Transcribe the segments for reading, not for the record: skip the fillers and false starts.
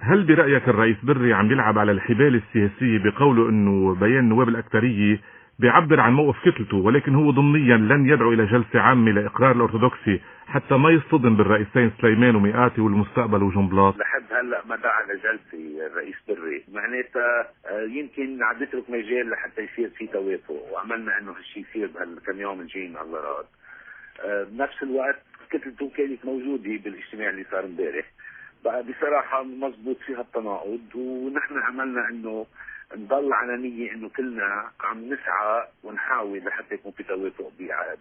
هل برأيك الرئيس بري عم يلعب على الحبال السياسية بقوله انه بيان النواب الأكثرية بيعبر عن موقف كتلته، ولكن هو ضمنيا لن يدعو الى جلسة عامة لإقرار الأرثوذكسي حتى ما يصطدم بالرئيسين سليمان ومئاتي والمستقبل وجنبلاط؟ لحد هلا ما دعا لجلسه الرئيس بري، معناتها يمكن عم نترك مجال لحتى يصير في توافق، وعملنا انه هالشيء يصير بهالكم يوم الجايين الله راد. بنفس الوقت كتلته كانت موجوده بالاجتماع اللي صار امبارح. بقى بصراحه مزبوط فيها التناقض، ونحن عملنا انه نضل على نية انه كلنا عم نسعى ونحاول لحتى يكون في توافق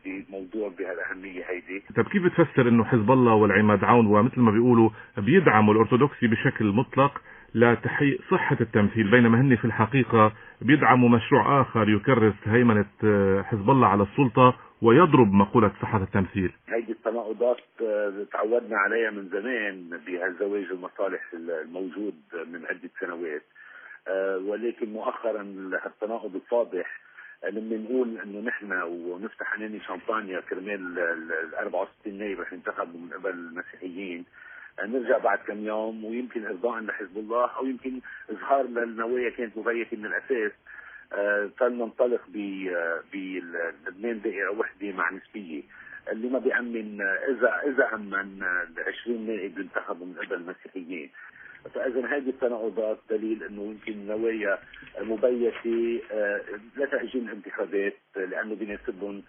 بموضوع بهالاهميه هيدي. طب كيف بتفسر انه حزب الله والعماد عون ومثل ما بيقولوا بيدعموا الأرثوذكسي بشكل مطلق لتحقيق صحة التمثيل، بينما هن في الحقيقة بيدعموا مشروع آخر يكرس هيمنة حزب الله على السلطة ويضرب مقولة صحة التمثيل؟ هيدي التناقضات تعودنا عليها من زمان بهالزواج المصالح الموجود من عدة سنوات، ولكن مؤخرا التناقض الفاضح لما نقول انه نحن ونفتح عناني شامبانيا كرمال ال 64 نائب رح ينتخبوا من قبل المسيحيين، نرجع بعد كم يوم ويمكن ارضاء لحزب الله او يمكن اظهار للنوايا كانت مبيته من الاساس فلننطلق بلبنان دائره وحده مع نسبيه اللي ما بيأمن اذا امن 20 نائب ينتخبوا من قبل المسيحيين. فاذا هذه التناقضات دليل انه يمكن نوايا مبيته لتأجيل الانتخابات لانه بيناسبهم